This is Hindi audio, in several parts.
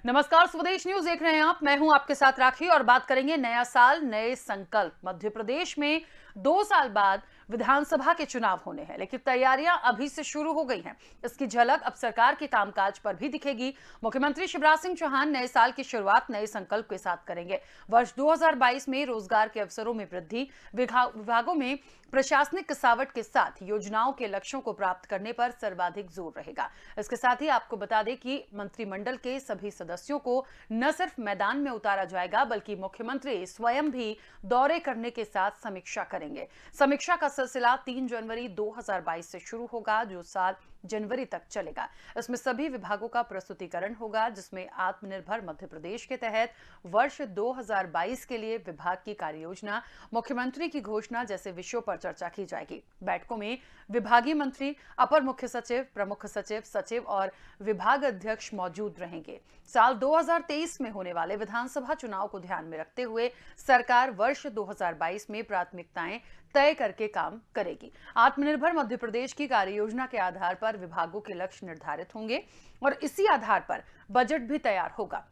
नमस्कार, स्वदेश न्यूज देख रहे हैं आप। मैं हूं आपके साथ राखी और बात करेंगे नया साल नए संकल्प। मध्य प्रदेश में 2 साल बाद विधानसभा के चुनाव होने हैं, लेकिन तैयारियां अभी से शुरू हो गई हैं। इसकी झलक अब सरकार के कामकाज पर भी दिखेगी। मुख्यमंत्री शिवराज सिंह चौहान नए साल की शुरुआत नए संकल्प के साथ करेंगे। वर्ष 2022 में रोजगार के अवसरों में वृद्धि, विभागों में प्रशासनिक कसावट के साथ योजनाओं के लक्ष्यों को प्राप्त करने पर सर्वाधिक जोर रहेगा। इसके साथ ही आपको बता दें कि मंत्रिमंडल के सभी सदस्यों को न सिर्फ मैदान में उतारा जाएगा, बल्कि मुख्यमंत्री स्वयं भी दौरे करने के साथ समीक्षा करेंगे। समीक्षा का सिलसिला 3 जनवरी 2022 से शुरू होगा, जो 7 जनवरी तक चलेगा। इसमें सभी विभागों का प्रस्तुतिकरण होगा, जिसमें आत्मनिर्भर मध्य प्रदेश के तहत वर्ष 2022 के लिए विभाग की कार्य योजना, मुख्यमंत्री की घोषणा जैसे विषयों पर चर्चा की जाएगी। बैठकों में विभागीय मंत्री, अपर मुख्य सचिव, प्रमुख सचिव, सचिव और विभाग अध्यक्ष मौजूद रहेंगे। साल 2023 में होने वाले विधानसभा चुनाव को ध्यान में रखते हुए सरकार वर्ष 2022 में प्राथमिकताएं तय करके काम करेगी। आत्मनिर्भर मध्य प्रदेश की कार्य योजना के आधार पर विभागों के लक्ष्य निर्धारित होंगे और इसी आधार पर बजट भी तैयार होगा।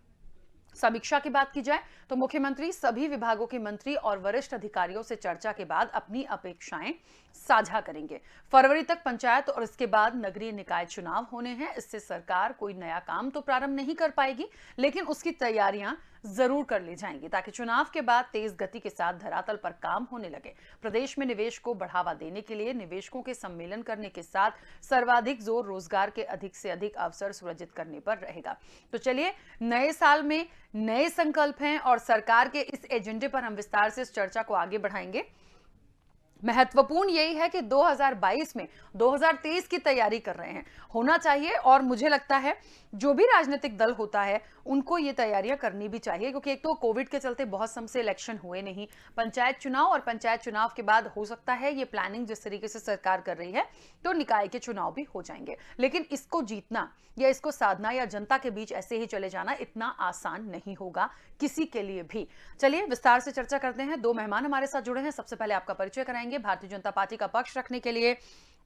समीक्षा की बात की जाए तो मुख्यमंत्री सभी विभागों के मंत्री और वरिष्ठ अधिकारियों से चर्चा के बाद अपनी अपेक्षाएं साझा करेंगे। फरवरी तक पंचायत और इसके बाद नगरीय निकाय चुनाव होने हैं। इससे सरकार कोई नया काम तो प्रारंभ नहीं कर पाएगी, लेकिन उसकी तैयारियां जरूर कर ली जाएंगी ताकि चुनाव के बाद तेज गति के साथ धरातल पर काम होने लगे। प्रदेश में निवेश को बढ़ावा देने के लिए निवेशकों के सम्मेलन करने के साथ सर्वाधिक जोर रोजगार के अधिक से अधिक अवसर सृजित करने पर रहेगा। तो चलिए, नए साल में नए संकल्प हैं और सरकार के इस एजेंडे पर हम विस्तार से इस चर्चा को आगे बढ़ाएंगे। महत्वपूर्ण यही है कि 2022 में 2023 की तैयारी कर रहे हैं, होना चाहिए। और मुझे लगता है जो भी राजनीतिक दल होता है उनको ये तैयारियां करनी भी चाहिए, क्योंकि एक तो कोविड के चलते बहुत समय से इलेक्शन हुए नहीं, पंचायत चुनाव और पंचायत चुनाव के बाद हो सकता है ये प्लानिंग जिस तरीके से सरकार कर रही है तो निकाय के चुनाव भी हो जाएंगे। लेकिन इसको जीतना या इसको साधना या जनता के बीच ऐसे ही चले जाना इतना आसान नहीं होगा किसी के लिए भी। चलिए विस्तार से चर्चा करते हैं। 2 मेहमान हमारे साथ जुड़े हैं। सबसे पहले आपका परिचय कराएंगे। भारतीय जनता पार्टी का पक्ष रखने के लिए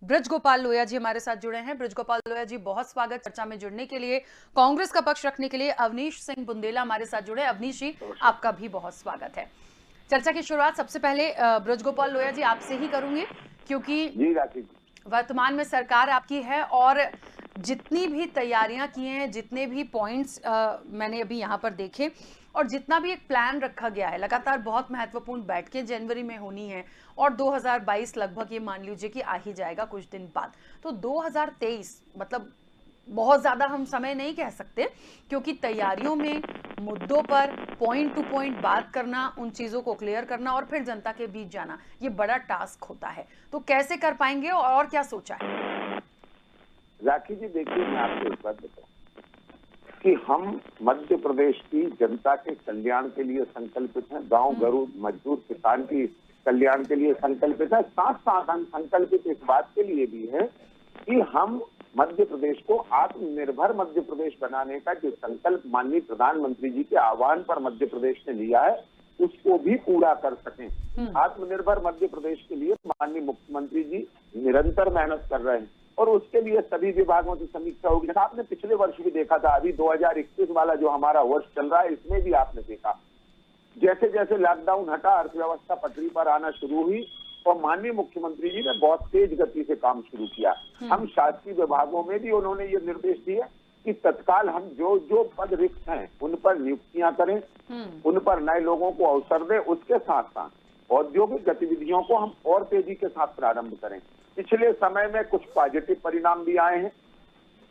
बृजगोपाल लोहिया जी हमारे साथ जुड़े हैं। बृजगोपाल लोहिया जी, बहुत स्वागत चर्चा में जुड़ने के लिए। कांग्रेस का पक्ष रखने के लिए अवनीश सिंह बुंदेला हमारे साथ जुड़े। अवनीश जी, आपका भी बहुत स्वागत है। चर्चा की शुरुआत सबसे पहले बृजगोपाल लोहिया जी आपसे ही करूंगी, क्योंकि वर्तमान में सरकार आपकी है और जितनी भी तैयारियां की हैं, जितने भी पॉइंट्स मैंने अभी यहाँ पर देखे और जितना भी एक प्लान रखा गया है, लगातार बहुत महत्वपूर्ण बैठकें जनवरी में होनी है और 2022 लगभग ये मान लीजिए कि आ ही जाएगा कुछ दिन बाद। तो 2023 मतलब बहुत ज्यादा हम समय नहीं कह सकते, क्योंकि तैयारियों में मुद्दों पर पॉइंट टू पॉइंट बात करना, उन चीजों को क्लियर करना और फिर जनता के बीच जाना, ये बड़ा टास्क होता है। तो कैसे कर पाएंगे और क्या सोचा है? राखी जी, देखिए, मैं आपको एक बात बताऊं कि हम मध्य प्रदेश की जनता के कल्याण के लिए संकल्पित हैं, गांव गरीब मजदूर किसान की कल्याण के लिए संकल्पित है। साथ साथ हम संकल्पित इस बात के लिए भी है कि हम मध्य प्रदेश को आत्मनिर्भर मध्य प्रदेश बनाने का जो संकल्प माननीय प्रधानमंत्री जी के आह्वान पर मध्य प्रदेश ने लिया है उसको भी पूरा कर सकें। आत्मनिर्भर मध्य प्रदेश के लिए माननीय मुख्यमंत्री जी निरंतर मेहनत कर रहे हैं और उसके लिए सभी विभागों की समीक्षा होगी। आपने पिछले वर्ष भी देखा था, अभी 2021 वाला जो हमारा वर्ष चल रहा है इसमें भी आपने देखा जैसे जैसे लॉकडाउन हटा, अर्थव्यवस्था पटरी पर आना शुरू हुई और माननीय मुख्यमंत्री जी ने बहुत तेज गति से काम शुरू किया। हम शासकीय विभागों में भी उन्होंने ये निर्देश दिए कि तत्काल हम जो जो पद रिक्त हैं उन पर नियुक्तियां करें, उन पर नए लोगों को अवसर दें। उसके साथ साथ औद्योगिक गतिविधियों को हम और तेजी के साथ प्रारंभ करें। पिछले समय में कुछ पॉजिटिव परिणाम भी आए हैं,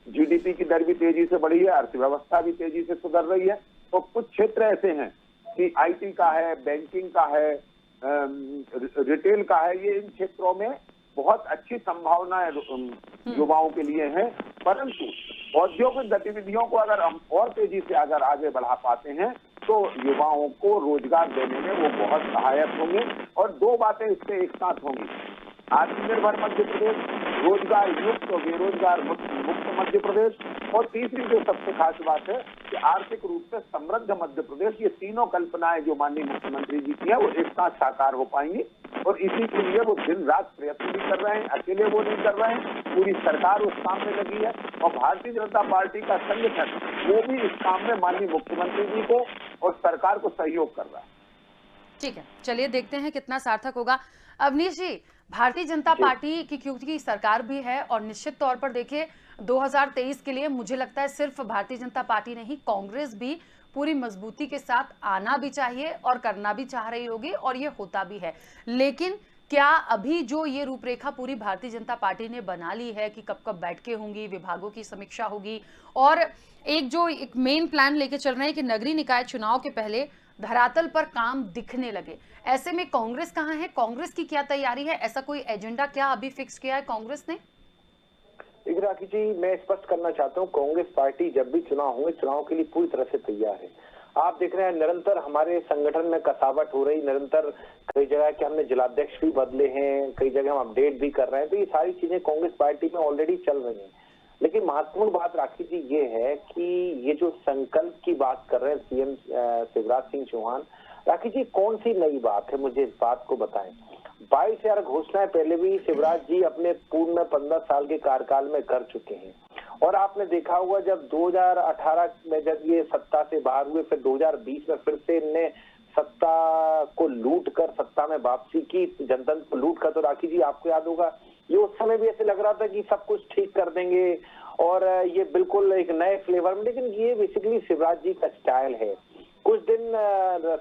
जीडीपी की दर भी तेजी से बढ़ी है, अर्थव्यवस्था भी तेजी से सुधर रही है। तो कुछ क्षेत्र ऐसे हैं कि आईटी का है, बैंकिंग का है, रिटेल का है, ये इन क्षेत्रों में बहुत अच्छी संभावनाएं युवाओं के लिए है। परंतु औद्योगिक गतिविधियों को अगर हम और तेजी से अगर आगे बढ़ा पाते हैं तो युवाओं को रोजगार देने में वो बहुत सहायक होंगे। और 2 बातें इससे एक साथ होंगी, आत्मनिर्भर मध्य प्रदेश रोजगार युक्त और बेरोजगार मुक्त मध्य प्रदेश, और तीसरी जो सबसे खास बात है कि आर्थिक रूप से समृद्ध मध्य प्रदेश। ये तीनों कल्पनाएं जो माननीय मुख्यमंत्री जी की है वो एक साथ साकार हो पाएंगी, और इसी के लिए वो दिन रात प्रयत्न भी कर रहे हैं। अकेले वो नहीं कर रहे हैं, पूरी सरकार उस काम में लगी है, और भारतीय जनता पार्टी का संगठन वो भी इस काम में माननीय मुख्यमंत्री जी को और सरकार को सहयोग कर रहा है। ठीक है, चलिए देखते हैं कितना सार्थक होगा। अवनीश जी, भारतीय जनता पार्टी की क्योंकि सरकार भी है, और निश्चित तौर पर देखिए 2023 के लिए मुझे लगता है सिर्फ भारतीय जनता पार्टी नहीं, कांग्रेस भी पूरी मजबूती के साथ आना भी चाहिए और करना भी चाह रही होगी, और ये होता भी है। लेकिन क्या अभी जो ये रूपरेखा पूरी भारतीय जनता पार्टी ने बना ली है कि कब कब बैठकें होंगी, विभागों की समीक्षा होगी, और एक मेन प्लान लेके चल रहे हैं कि नगरीय निकाय चुनाव के पहले धरातल पर काम दिखने लगे, ऐसे में कांग्रेस कहाँ है? कांग्रेस की क्या तैयारी है? ऐसा कोई एजेंडा क्या अभी फिक्स किया है कांग्रेस ने? राखी जी, मैं स्पष्ट करना चाहता हूँ, कांग्रेस पार्टी जब भी चुनाव होंगे, चुनाव के लिए पूरी तरह से तैयार है। आप देख रहे हैं निरंतर हमारे संगठन में कसावट हो रही, निरंतर कई जगह के हमने जिलाध्यक्ष भी बदले हैं, कई जगह हम अपडेट भी कर रहे हैं, तो ये सारी चीजें कांग्रेस पार्टी में ऑलरेडी चल रही हैं। लेकिन महत्वपूर्ण बात राखी जी ये है कि ये जो संकल्प की बात कर रहे हैं सीएम शिवराज सिंह चौहान, राखी जी कौन सी नई बात है, मुझे इस बात को बताएं। 22,000 घोषणाएं पहले भी शिवराज जी अपने पूर्ण में 15 साल के कार्यकाल में कर चुके हैं, और आपने देखा होगा जब 2018 में जब ये सत्ता से बाहर हुए, फिर 2020 में फिर से इनने सत्ता को लूट कर सत्ता में वापसी की, जनता को लूट कर, तो राखी जी आपको याद होगा ये उस समय भी ऐसे लग रहा था कि सब कुछ ठीक कर देंगे और ये बिल्कुल एक नए फ्लेवर में, लेकिन ये बेसिकली शिवराज जी का स्टाइल है। कुछ दिन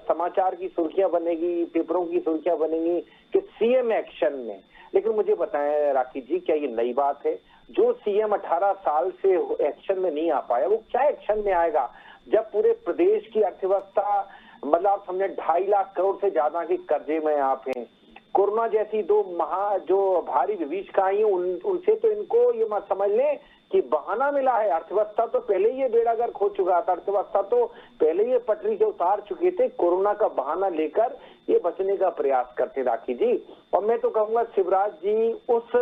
समाचार की सुर्खियां बनेगी, पेपरों की सुर्खियां बनेगी कि सीएम एक्शन में, लेकिन मुझे बताएं राखी जी, क्या ये नई बात है? जो सीएम 18 साल से एक्शन में नहीं आ पाया, वो क्या एक्शन में आएगा जब पूरे प्रदेश की अर्थव्यवस्था, मतलब आप समझे 2.5 लाख करोड़ से ज्यादा के कर्जे में आप हैं, कोरोना जैसी दो जो भारी विभीषिकाएं उनसे तो इनको ये मत समझ लें कि बहाना मिला है। अर्थव्यवस्था तो पहले ये बेड़ागर खो चुका था, अर्थव्यवस्था तो पहले ये पटरी से उतार चुके थे, कोरोना का बहाना लेकर ये बचने का प्रयास करते राखी जी। और मैं तो कहूंगा शिवराज जी उस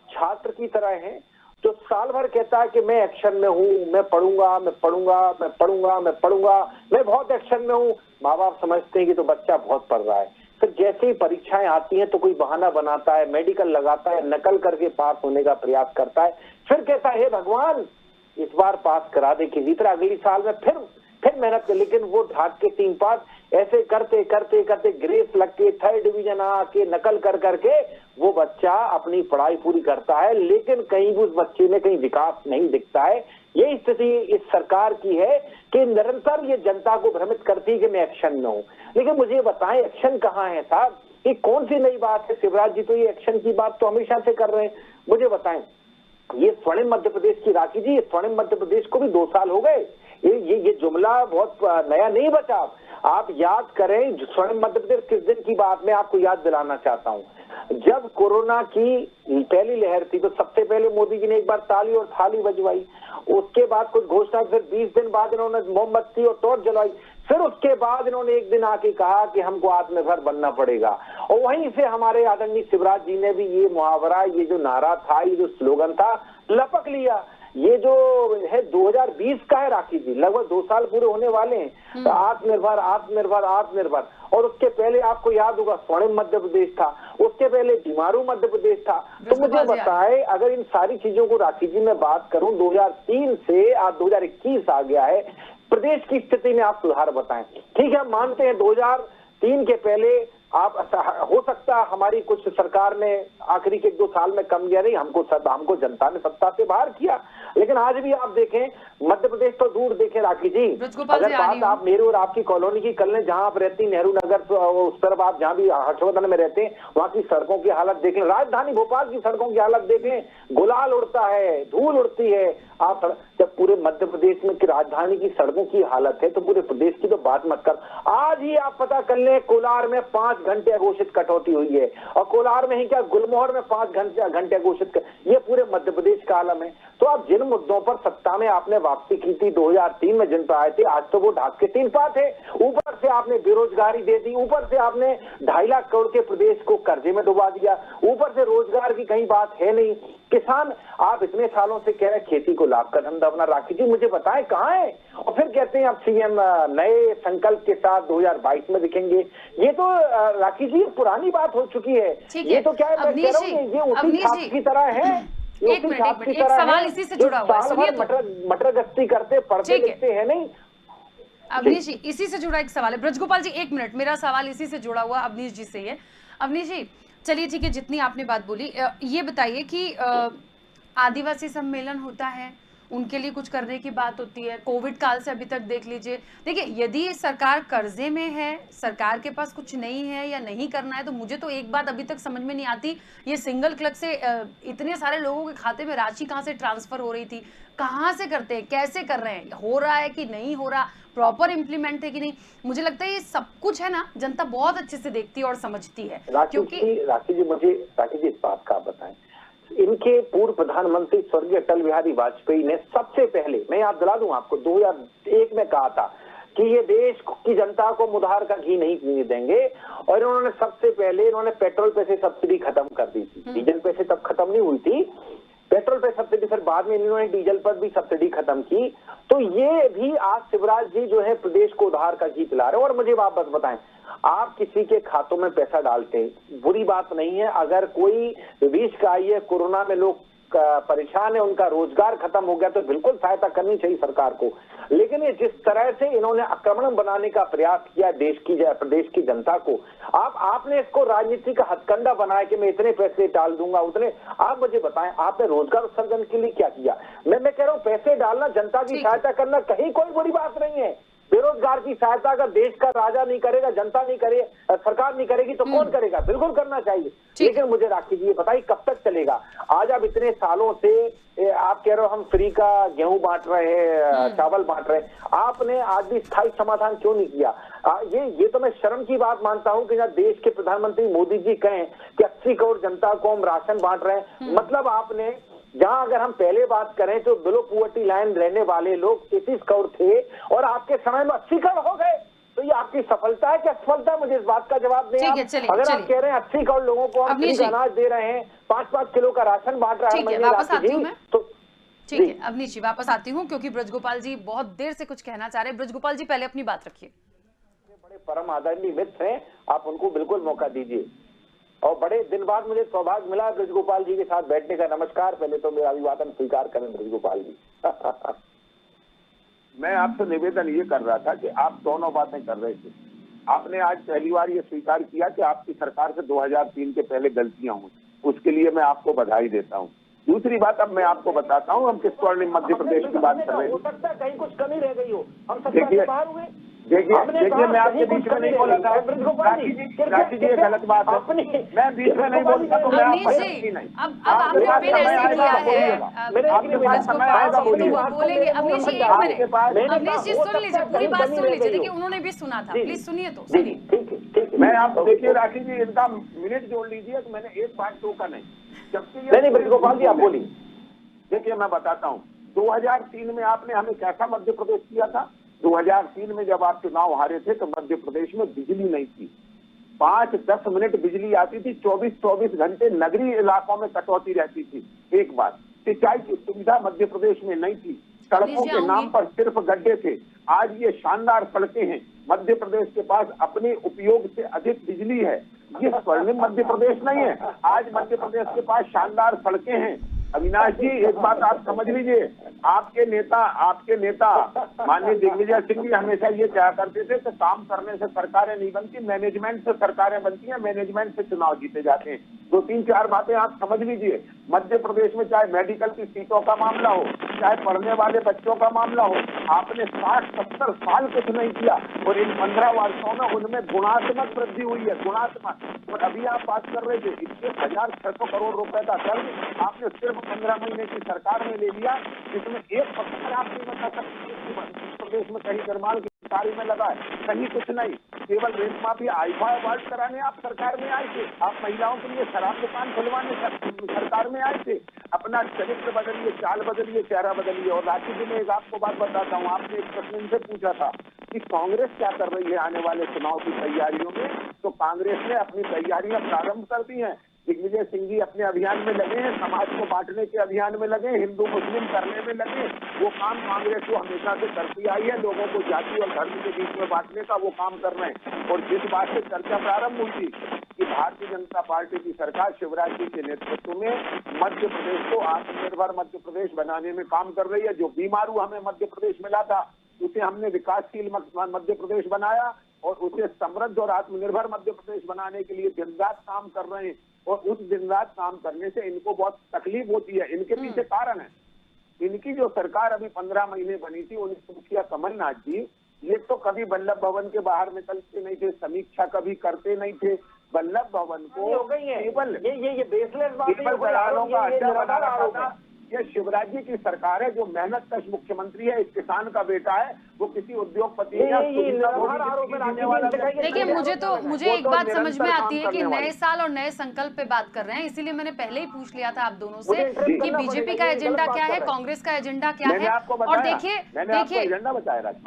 छात्र की तरह हैं जो साल भर कहता है कि मैं एक्शन में हूँ, मैं पढ़ूंगा, मैं पढ़ूंगा, मैं पढ़ूंगा, मैं पढ़ूंगा, मैं बहुत एक्शन में हूँ। माँ बाप समझते हैं कि तो बच्चा बहुत पढ़ रहा है, फिर जैसे ही परीक्षाएं आती हैं तो कोई बहाना बनाता है, मेडिकल लगाता है, नकल करके पास होने का प्रयास करता है, फिर कहता है हे भगवान इस बार पास करा दे किसी तरह, अगली साल में फिर मेहनत कर, लेकिन वो ढाक के 3 पास ऐसे करते करते करते ग्रेस लग के 3rd डिवीजन आके नकल कर करके वो बच्चा अपनी पढ़ाई पूरी करता है, लेकिन कहीं भी उस बच्चे में कहीं विकास नहीं दिखता है। ये स्थिति इस सरकार की है कि निरंतर ये जनता को भ्रमित करती है कि मैं एक्शन में हूँ, लेकिन मुझे बताएं एक्शन कहाँ है साहब? ये कौन सी नई बात है? शिवराज जी तो ये एक्शन की बात तो हमेशा से कर रहे हैं। मुझे बताएं ये स्वर्णिम मध्य प्रदेश की राखी जी, ये स्वर्णिम मध्य प्रदेश को भी 2 साल हो गए। ये जुमला बहुत नया नहीं बचा। आप याद करें स्वर्णिम मध्य प्रदेश किस दिन की बात मैं आपको याद दिलाना चाहता हूँ। जब कोरोना की पहली लहर थी तो सबसे पहले मोदी जी ने एक बार ताली और थाली बजवाई, उसके बाद कुछ घोषणा, फिर 20 दिन बाद इन्होंने मोमबत्ती और टॉर्च जलाई, फिर उसके बाद इन्होंने एक दिन आके कहा कि हमको आत्मनिर्भर बनना पड़ेगा, और वहीं से हमारे आदरणीय शिवराज जी ने भी ये मुहावरा, ये जो नारा था, ये जो स्लोगन था लपक लिया। ये जो है 2020 का है राखी जी, लगभग 2 साल पूरे होने वाले हैं। तो आत्मनिर्भर आत्मनिर्भर आत्मनिर्भर, और उसके पहले आपको याद होगा स्वर्णिम मध्य प्रदेश था, उसके पहले बीमारू मध्य प्रदेश था। तो मुझे बताएं अगर इन सारी चीजों को राखी जी मैं बात करूं 2003 से आज 2021 आ गया है, प्रदेश की स्थिति में आप सुधार बताएं। ठीक है, मानते हैं 2003 के पहले आप हो सकता हमारी कुछ सरकार ने आखिरी के 2 साल में कम किया, नहीं हमको जनता ने सत्ता से बाहर किया, लेकिन आज भी आप देखें मध्य प्रदेश तो दूर देखें राखी जी, अगर बात आप मेरे और आपकी कॉलोनी की कर लें, जहां आप रहती नेहरू नगर उस तरफ, आप जहां भी हर्षवर्धन में रहते हैं वहां की सड़कों की हालत देख लें, राजधानी भोपाल की सड़कों की हालत देख लें, गुलाल उड़ता है, धूल उड़ती है। आप जब पूरे मध्य प्रदेश में की राजधानी की सड़कों की हालत है तो पूरे प्रदेश की तो बात मत कर। आज ही आप पता कर लें कोलार में 5 घंटे अघोषित कटौती हुई है, और कोलार में ही क्या गुलमोहर में 5 घंटे अघोषित, ये पूरे मध्य प्रदेश का आलम है। तो आप जिन मुद्दों पर सत्ता में आपने वापसी की थी 2003 में जिन पर आए थे, आज तो वो ढाक के 3 पात है। ऊपर से आपने बेरोजगारी दे दी, ऊपर से आपने 2.5 लाख करोड़ के प्रदेश को कर्जे में डुबा दिया, ऊपर से रोजगार की कहीं बात है नहीं। किसान, आप इतने सालों से कह रहे हैं खेती को लाभ का धंधा बना। राखी जी मुझे बताएं कहाँ है, और फिर कहते हैं अब सीएम नए संकल्प के साथ 2022 में दिखेंगे। ये तो राखी जी पुरानी बात हो चुकी है। ठीक ये है तो क्या है, मैं कह रहा हूँ ये उसी अवनीश छाप जी, की तरह है, ये एक उसी मिनट, छाप की एक तरह सवाल है इसी से जो जुड़ा हुआ है, साल सुनिए भर तो। मटर गश्ती करते, पढ़ते ठीक है। लिखते हैं नहीं। अवनीश जी, इसी से जुड़ा एक सवाल है। ब्रजगोपाल जी, एक मिनट, मेरा सवाल इसी से जुड़ा हुआ अवनीश जी से ही है। अवनीश जी, चलिए ठीक है, जितनी आपने बात बोली, ये बताइए कि आदिवासी सम्मेलन होता है, उनके लिए कुछ करने की बात होती है। कोविड काल से अभी तक देख लीजिए, देखिए यदि सरकार कर्जे में है, सरकार के पास कुछ नहीं है या नहीं करना है, तो मुझे तो एक बात अभी तक समझ में नहीं आती, ये सिंगल क्लक से इतने सारे लोगों के खाते में राशि कहाँ से ट्रांसफर हो रही थी, कहाँ से करते हैं, कैसे कर रहे हैं, हो रहा है कि नहीं हो रहा, प्रॉपर इम्प्लीमेंट है कि नहीं। मुझे लगता है ये सब कुछ है ना, जनता बहुत अच्छे से देखती है और समझती है, क्योंकि राखी जी मुझे इस बात का आप बताएं, इनके पूर्व प्रधानमंत्री स्वर्गीय अटल बिहारी वाजपेयी ने सबसे पहले, मैं याद दिला दूं आपको, 2001 में कहा था कि ये देश की जनता को मुधार का घी नहीं पीने देंगे, और इन्होंने सबसे पहले इन्होंने पेट्रोल पे से सब्सिडी खत्म कर दी थी। डीजल पे से तब खत्म नहीं हुई थी, पेट्रोल पे सब्सिडी, फिर बाद में इन्होंने डीजल पर भी सब्सिडी खत्म की। तो ये भी आज शिवराज जी जो है प्रदेश को उधार का घी पिला रहे हैं। और मुझे आप बस बताएं, आप किसी के खातों में पैसा डालते हैं, बुरी बात नहीं है। अगर कोई विष का आई है, कोरोना में लोग परेशान है, उनका रोजगार खत्म हो गया, तो बिल्कुल सहायता करनी चाहिए सरकार को। लेकिन ये जिस तरह से इन्होंने आक्रमण बनाने का प्रयास किया देश की प्रदेश की जनता को, आपने इसको राजनीति का हथकंडा बनाया कि मैं इतने पैसे डाल दूंगा उतने। आप मुझे बताएं, आपने रोजगार उत्सर्जन के लिए क्या किया? मैं कह रहा हूं, पैसे डालना, जनता की सहायता करना कहीं कोई बुरी बात नहीं है। बेरोजगार की सहायता अगर देश का राजा नहीं करेगा, जनता नहीं करे, सरकार नहीं करेगी, तो कौन करेगा? बिल्कुल करना चाहिए। लेकिन मुझे राखी जी ये बताइए कब तक चलेगा? आज आप इतने सालों से आप कह रहे हो हम फ्री का गेहूं बांट रहे हैं, चावल बांट रहे हैं, आपने आज भी स्थायी समाधान क्यों नहीं किया? ये तो मैं शर्म की बात मानता हूं कि जब देश के प्रधानमंत्री मोदी जी कहें कि 80 करोड़ जनता को हम राशन बांट रहे हैं, मतलब आपने, जहां अगर हम पहले बात करें तो बिलो पॉवर्टी लाइन रहने वाले लोग 33 करोड़ थे, और आपके समय में 80 करोड़ हो गए। तो ये आपकी सफलता है कि असफलता? मुझे इस बात का जवाब दें। अगर आप कह रहे हैं 80 करोड़ लोगों को हम फ्री अनाज दे रहे हैं, 5-5 किलो का राशन बांट रहे हैं, वापस आती हूँ मैं, तो ठीक है अवनीश जी, वापस आती हूँ, क्योंकि ब्रजगोपाल जी बहुत देर से कुछ कहना चाह रहे हैं। ब्रजगोपाल जी पहले अपनी बात रखिए। बड़े परम आदरणीय मित्र हैं, आप उनको बिल्कुल मौका दीजिए। और बड़े दिन बाद मुझे सौभाग्य मिला ब्रजगोपाल जी के साथ बैठने का। नमस्कार, पहले तो मेरा अभिवादन स्वीकार करें ब्रजगोपाल जी। मैं आपसे निवेदन ये कर रहा था कि आप दोनों बातें कर रहे थे। आपने आज पहली बार ये स्वीकार किया कि आपकी सरकार से 2003 के पहले गलतियां हुई, उसके लिए मैं आपको बधाई देता हूं। दूसरी बात, अब मैं आपको बताता हूं हम किस स्वर्णिम मध्य प्रदेश की बात कर रहे हैं। हो सकता है कहीं कुछ कमी रह गई हो, हम सत्ता से बाहर हुए। देखिए मैं आपके बीच में नहीं बोला था, राखी जी ये गलत बात है, मैं बीच में नहीं बोलता, तो मैं आपको नहीं, अब आपने पेन ऐसे दिया है, आपके पास समय आएगा, बोलिए। बोलेंगे। अवनीश जी एक मिनट, अवनीश जी सुन लीजिए, पूरी बात सुन लीजिए, देखिए उन्होंने भी सुना था, प्लीज सुनिए तो, सुनिए। ठीक है, मैं आप देखिए राखी जी, इनका मिनट जोड़ लीजिए, तो मैंने एक बात टोका नहीं, जबकि नहीं ब्रजगोपाल जी आप बोलिए। देखिए मैं बताता हूँ, 2003 में आपने हमें कैसा मध्य प्रदेश किया था? 2003 में जब आप चुनाव हारे थे तो मध्य प्रदेश में बिजली नहीं थी, 5-10 मिनट बिजली आती थी, 24-24 घंटे नगरीय इलाकों में कटौती रहती थी। एक बात, सिंचाई की सुविधा मध्य प्रदेश में नहीं थी, सड़कों के नाम पर सिर्फ गड्ढे थे। आज ये शानदार सड़कें हैं, मध्य प्रदेश के पास अपने उपयोग से अधिक बिजली है। ये स्वर्णिम मध्य प्रदेश नहीं है, आज मध्य प्रदेश के पास शानदार सड़कें हैं। अविनाश जी एक बात आप समझ लीजिए, आपके नेता माननीय दिग्विजय सिंह जी हमेशा ये कहा करते थे कि काम करने से सरकारें नहीं बनती, मैनेजमेंट से सरकारें बनती हैं, मैनेजमेंट से चुनाव जीते जाते हैं। 2-3-4 बातें आप समझ लीजिए। मध्य प्रदेश में चाहे मेडिकल की सीटों का मामला हो, चाहे पढ़ने वाले बच्चों का मामला हो, आपने 60-70 साल कुछ नहीं किया, और इन 15 वर्षों में उनमें गुणात्मक वृद्धि हुई है, गुणात्मक। और अभी आप बात कर रहे थे 21,600 करोड़ रुपए का कर्ज आपने सिर्फ 15 महीने की सरकार में ले लिया, जिसमें 1% आप नहीं बता सकते प्रदेश में कहीं निर्माण की कार्य में लगा है, कहीं कुछ नहीं। केवल रेत माफिया आईफा अवार्ड कराने आप सरकार में आए थे, आप महिलाओं के लिए शराब दुकान खुलवाने सरकार में आए थे। अपना चरित्र बदलिए, चाल बदलिए, चेहरा बदलिए। और राखी जी में एक आपको बात बताता हूँ, आपने एक प्रश्न से पूछा था कि कांग्रेस क्या कर रही है आने वाले चुनाव की तैयारियों में, तो कांग्रेस ने अपनी तैयारियां प्रारंभ कर दी हैं। दिग्विजय सिंह जी अपने अभियान में लगे हैं, समाज को बांटने के अभियान में लगे, हिंदू मुस्लिम करने में लगे। वो काम कांग्रेस को हमेशा से करती आई है, लोगों को जाति और धर्म के बीच में बांटने का वो काम कर रहे हैं। और जिस बात से चर्चा प्रारंभ हुई थी कि भारतीय जनता पार्टी की सरकार शिवराज जी के नेतृत्व में मध्य प्रदेश को आत्मनिर्भर मध्य प्रदेश बनाने में काम कर रही है। जो बीमारू हमें मध्य प्रदेश मिला था उसे हमने विकासशील मध्य प्रदेश बनाया और उसे समृद्ध और आत्मनिर्भर मध्य प्रदेश बनाने के लिए दिन रात काम कर रहे हैं। और उस दिन रात काम करने से इनको बहुत तकलीफ होती है। इनके पीछे कारण है, इनकी जो सरकार अभी 15 महीने बनी थी, उनके मुखिया कमलनाथ जी ये तो कभी वल्लभ भवन के बाहर निकलते नहीं थे, समीक्षा कभी करते नहीं थे। वल्लभ भवन को हो गई है केवल ये बेसलेस बात केवल दलालों का अड्डा बना रखा था। ये शिवराज जी की सरकार है, जो मेहनत कश मुख्यमंत्री है, एक किसान का बेटा है, वो किसी उद्योगपति देखिए, मुझे एक बात समझ में आती है कि नए साल और नए संकल्प पे बात कर रहे हैं, इसीलिए मैंने पहले ही पूछ लिया था आप दोनों से कि बीजेपी का एजेंडा क्या है, कांग्रेस का एजेंडा क्या है। और देखिए,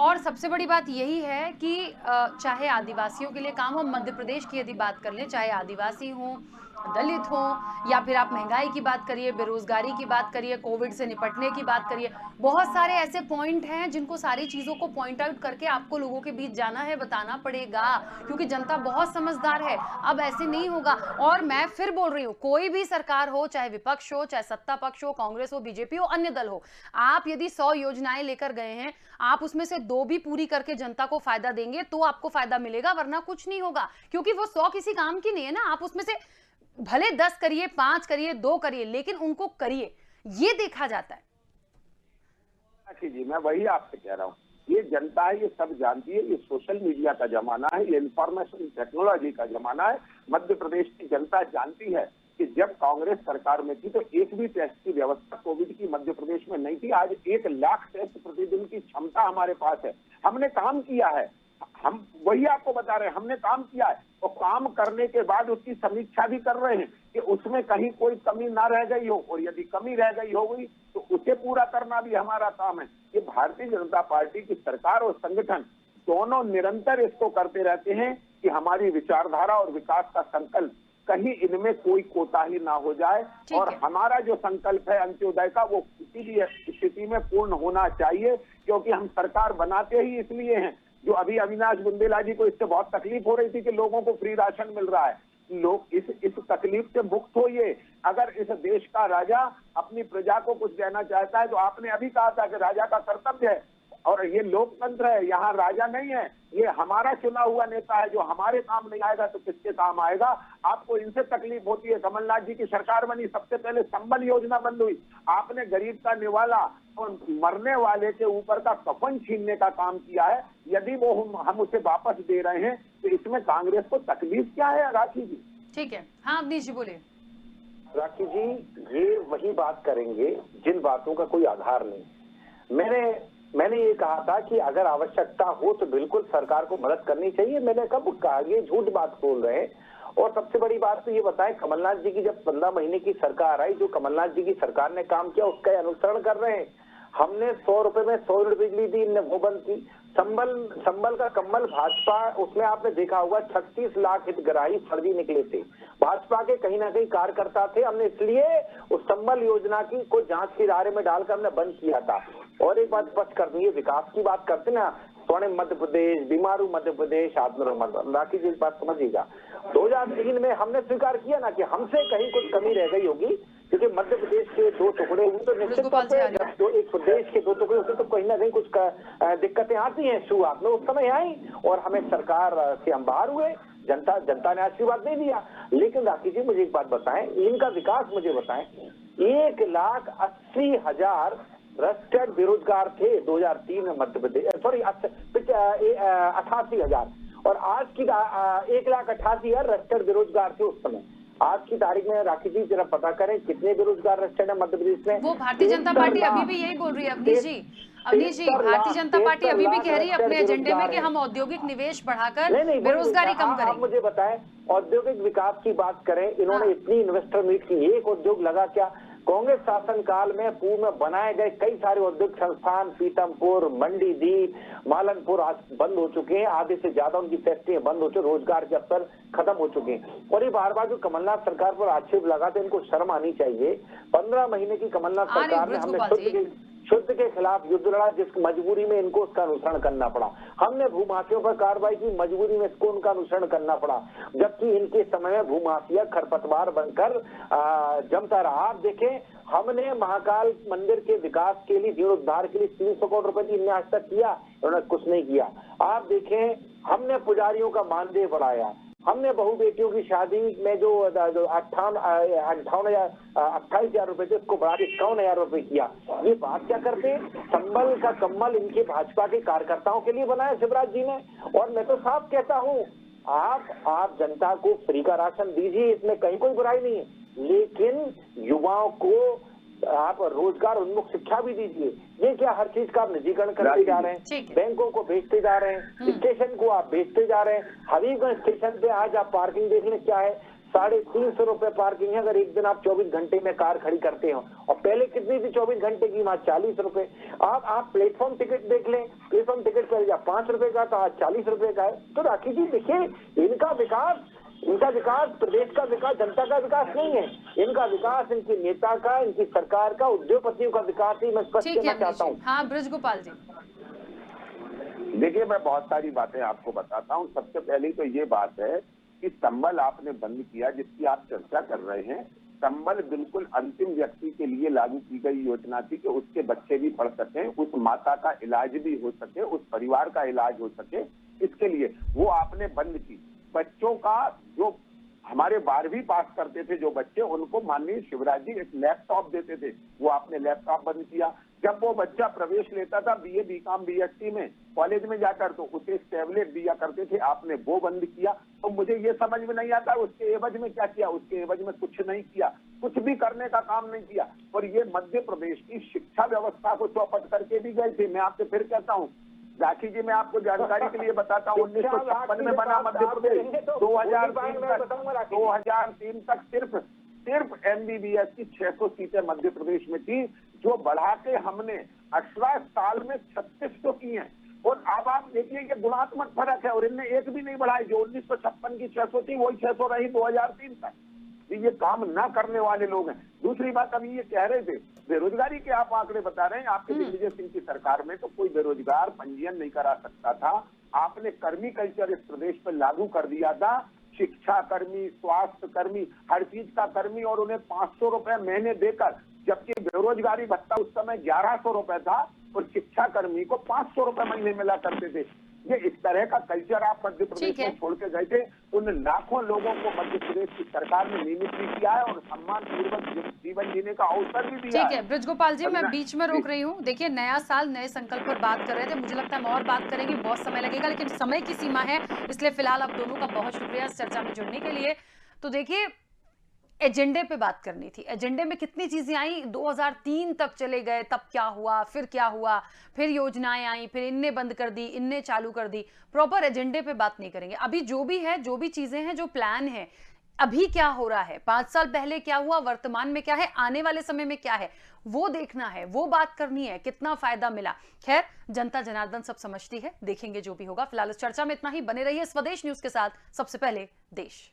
और सबसे बड़ी बात यही है कि चाहे आदिवासियों के लिए काम हो, मध्य प्रदेश की यदि बात कर ले, चाहे आदिवासी हो, दलित हो, या फिर आप महंगाई की बात करिए, बेरोजगारी की बात करिए, कोविड से निपटने की बात करिए, बहुत सारे ऐसे पॉइंट हैं जिनको सारी चीजों को पॉइंट आउट करके आपको लोगों के बीच जाना है, बताना पड़ेगा, क्योंकि जनता बहुत समझदार है। अब ऐसे नहीं होगा। और मैं फिर बोल रही हूँ, कोई भी सरकार हो, चाहे विपक्ष हो, चाहे सत्ता पक्ष हो, कांग्रेस हो, बीजेपी हो, अन्य दल हो, आप यदि 100 योजनाएं लेकर गए हैं, आप उसमें से 2 भी पूरी करके जनता को फायदा देंगे तो आपको फायदा मिलेगा, वरना कुछ नहीं होगा। क्योंकि वो 100 किसी काम की नहीं है ना। आप उसमें से भले 10 करिए, 5 करिए, 2 करिए, लेकिन उनको करिए, ये देखा जाता है। जी, मैं वही आपसे कह रहा हूँ, ये जनता है, ये सब जानती है। ये सोशल मीडिया का जमाना है, ये इंफॉर्मेशन टेक्नोलॉजी का जमाना है। मध्य प्रदेश की जनता जानती है कि जब कांग्रेस सरकार में थी तो एक भी टेस्ट की व्यवस्था कोविड की मध्य प्रदेश में नहीं थी। आज 1 लाख टेस्ट प्रतिदिन की क्षमता हमारे पास है। हमने काम किया है, हम वही आपको बता रहे हैं, हमने काम किया है। और काम करने के बाद उसकी समीक्षा भी कर रहे हैं कि उसमें कहीं कोई कमी ना रह गई हो, और यदि कमी रह गई होगी तो उसे पूरा करना भी हमारा काम है। ये भारतीय जनता पार्टी की सरकार और संगठन दोनों निरंतर इसको करते रहते हैं कि हमारी विचारधारा और विकास का संकल्प कहीं इनमें कोई कोताही ना हो जाए। और हमारा जो संकल्प है अंत्योदय का, वो किसी भी स्थिति में पूर्ण होना चाहिए, क्योंकि हम सरकार बनाते ही इसलिए हैं। जो अभी अविनाश बुंदेला जी को इससे बहुत तकलीफ हो रही थी कि लोगों को फ्री राशन मिल रहा है, लोग इस तकलीफ से मुक्त होइए। अगर इस देश का राजा अपनी प्रजा को कुछ देना चाहता है, तो आपने अभी कहा था कि राजा का कर्तव्य है, और ये लोकतंत्र है, यहाँ राजा नहीं है, ये हमारा चुना हुआ नेता है। जो हमारे काम नहीं आएगा तो किसके काम आएगा? आपको इनसे तकलीफ होती है। कमलनाथ जी की सरकार बनी, सबसे पहले संबल योजना बंद हुई, आपने गरीब का निवाला और मरने वाले के ऊपर का कफन छीनने का काम किया है। यदि वो हम उसे वापस दे रहे हैं तो इसमें कांग्रेस को तकलीफ क्या है? राखी जी, ठीक है। हाँ अवनीश जी बोलिए। राखी जी, ये वही बात करेंगे जिन बातों का कोई आधार नहीं। मैंने ये कहा था कि अगर आवश्यकता हो तो बिल्कुल सरकार को मदद करनी चाहिए। मैंने कब कहा? ये झूठ बात बोल रहे हैं। और सबसे बड़ी बात तो ये बताएं, कमलनाथ जी की जब 15 महीने की सरकार आई, जो कमलनाथ जी की सरकार ने काम किया उसका अनुसरण कर रहे हैं। हमने 100 रुपए में 100 यूनिट बिजली दी, इनने वो बंद की। संबल का कम्बल भाजपा, उसमें आपने देखा होगा 36 लाख हितग्राही फर्जी निकले थे, भाजपा के कहीं ना कहीं कार्यकर्ता थे। हमने इसलिए उस संबल योजना की को जांच के दायरे में डालकर हमने बंद किया था। और एक बात स्पष्ट कर दी, विकास की बात करते ना, स्वर्णिम मध्य प्रदेश, बीमारू मध्य प्रदेश, आत्मनिर्भर, बाकी जी बात समझिएगा। 2003 में हमने स्वीकार किया ना कि हमसे कहीं कुछ कमी रह गई होगी, क्योंकि मध्य प्रदेश के 2 टुकड़े हुए तो निश्चित तौर पे जब जो एक प्रदेश के 2 टुकड़े होते तो कहीं ना कहीं कुछ दिक्कतें आती हैं। शुरुआत में उस समय आई और हमें सरकार से हम बाहर हुए, जनता ने आशीर्वाद नहीं दिया। लेकिन राखी जी मुझे एक बात बताएं, इनका विकास मुझे बताएं। 1,80,000 रजिस्टर्ड बेरोजगार थे 2003 में मध्य प्रदेश, सॉरी 88,000, और आज की 1,88,000 रजिस्टर्ड बेरोजगार थे उस समय। आज की तारीख में राखी जी जरा पता करें कितने बेरोजगार रजिस्टर्ड है मध्य प्रदेश में। वो भारतीय जनता पार्टी अभी भी यही बोल रही है अवनीश जी। भारतीय जनता पार्टी अभी भी कह रही है अपने एजेंडे में कि हम औद्योगिक निवेश बढ़ाकर बेरोजगारी कम करें। आप मुझे बताएं, औद्योगिक विकास की बात करें, इन्होंने इतनी इन्वेस्टर मीट की, एक उद्योग लगा क्या? कांग्रेस शासनकाल में पूर्व में बनाए गए कई सारे औद्योगिक संस्थान पीतमपुर, मंडीदीप, मालनपुर आज बंद हो चुके हैं। आधे से ज्यादा उनकी फैक्ट्रियां बंद हो चुकी, रोजगार के अवसर खत्म हो चुके हैं। और ये बार बार जो कमलनाथ सरकार पर आक्षेप लगाते हैं, इनको शर्म आनी चाहिए। 15 महीने की कमलनाथ सरकार में हमने शुद्ध के खिलाफ युद्ध लड़ा, जिस मजबूरी में इनको उसका अनुसरण करना पड़ा। हमने भूमाफियों पर कार्रवाई की, मजबूरी में इसको उनका अनुसरण करना पड़ा, जबकि इनके समय में भूमाफिया खरपतवार बनकर जमता रहा। आप देखें, हमने महाकाल मंदिर के विकास के लिए, जीर्णोद्धार के लिए 300 करोड़ रुपए की आज तक किया, उन्होंने कुछ नहीं किया। आप देखें, हमने पुजारियों का मानदेय बढ़ाया, हमने बहु बेटियों की शादी में जो 28,000 रुपए थे उसको बढ़ा के 51,000 रुपए किया। ये बात क्या करते हैं? संबल का कम्बल इनके भाजपा के कार्यकर्ताओं के लिए बनाया शिवराज जी ने। और मैं तो साफ कहता हूँ, आप जनता को फ्री का राशन दीजिए, इसमें कहीं कोई बुराई नहीं है, लेकिन युवाओं को आप रोजगार उन्मुख शिक्षा भी दीजिए। ये क्या हर चीज का आप निजीकरण करते जा रहे हैं, बैंकों को बेचते जा रहे हैं, स्टेशन को आप बेचते जा रहे हैं। हबीबगंज स्टेशन पे आज आप पार्किंग देख लें, क्या है, 350 रुपए पार्किंग है अगर एक दिन आप 24 घंटे में कार खड़ी करते हो। और पहले कितनी थी 24 घंटे की? वहां 40 रुपए। आप प्लेटफॉर्म टिकट देख लें, प्लेटफॉर्म टिकट पहले 5 रुपए का था, आज 40 रुपए का है। तो राखी जी देखिए, इनका विकास प्रदेश का विकास, जनता का विकास नहीं है, इनका विकास इनके नेता का, इनकी सरकार का, उद्योगपतियों का विकास ही मैं स्पष्ट करना चाहता हूँ। हाँ, बृजगोपाल जी देखिए, मैं बहुत सारी बातें आपको बताता हूँ। सबसे पहले तो ये बात है कि संबल आपने बंद किया, जिसकी आप चर्चा कर रहे हैं। संबल बिल्कुल अंतिम व्यक्ति के लिए लागू की गई योजना थी कि उसके बच्चे भी पढ़ सकें, उस माता का इलाज भी हो सके, उस परिवार का इलाज हो सके, इसके लिए वो आपने बंद की। बच्चों का जो हमारे 12वीं पास करते थे जो बच्चे, उनको माननीय शिवराज जी एक लैपटॉप देते थे, वो आपने लैपटॉप बंद किया। जब वो बच्चा प्रवेश लेता था बीए, बीकॉम, बीएससी में कॉलेज में जाकर, तो उसे टैबलेट दिया करते थे, आपने वो बंद किया। तो मुझे ये समझ में नहीं आता उसके एवज में क्या किया। उसके एवज में कुछ नहीं किया, कुछ भी करने का काम नहीं किया। और ये मध्य प्रदेश की शिक्षा व्यवस्था को चौपट करके भी गए थे। मैं आपसे फिर कहता हूँ राखी जी, मैं आपको जानकारी के लिए बताता हूँ, 1956 में बना मध्य प्रदेश, 2003 तक सिर्फ MBBS की 600 सीटें मध्य प्रदेश में थी, जो बढ़ा के हमने 18 साल में 3600 की हैं। और अब आप देखिए ये गुणात्मक फर्क है, और इनने एक भी नहीं बढ़ाई। जो 1956 की 600 थी वही 600 रही 2003 तक। ये काम ना करने वाले लोग हैं। दूसरी बात, अभी ये कह रहे थे बेरोजगारी के आप आंकड़े बता रहे हैं। आपके दिग्विजय सिंह की सरकार में तो कोई बेरोजगार पंजीयन नहीं करा सकता था। आपने कर्मी कल्चर इस प्रदेश पर लागू कर दिया था। शिक्षा कर्मी, स्वास्थ्य कर्मी, हर चीज का कर्मी, और उन्हें 500 रुपए महीने देकर, जबकि बेरोजगारी भत्ता उस समय 1100 रुपए था और शिक्षा कर्मी को 500 रुपए महीने मिला करते थे। ये इस तरह का कल्चर आप मध्य प्रदेश में छोड़ के गए थे। उन लाखों लोगों को मध्य प्रदेश की सरकार ने नियमित भी किया है और सम्मान पूर्वक जीवन जीने का अवसर भी दिया है। ठीक है बृजगोपाल जी, मैं बीच में रोक रही हूँ। देखिए, नया साल नए संकल्प पर बात कर रहे थे, मुझे लगता है हम और बात करेंगे, बहुत समय लगेगा, लेकिन समय की सीमा है, इसलिए फिलहाल आप दोनों का बहुत शुक्रिया इस चर्चा में जुड़ने के लिए। तो देखिए, एजेंडे पे बात करनी थी। एजेंडे में कितनी चीजें आई, 2003 तक चले गए, तब क्या हुआ, फिर योजनाएं आई, फिर इनने बंद कर दी, इनने चालू कर दी। प्रॉपर एजेंडे पे बात नहीं करेंगे। अभी जो भी है, जो भी चीजें हैं, जो प्लान है, अभी क्या हो रहा है, 5 साल पहले क्या हुआ, वर्तमान में क्या है, आने वाले समय में क्या है, वो देखना है, वो बात करनी है, कितना फायदा मिला। खैर, जनता जनार्दन सब समझती है, देखेंगे जो भी होगा। फिलहाल इस चर्चा में इतना ही। बने रहिए स्वदेश न्यूज के साथ। सबसे पहले देश।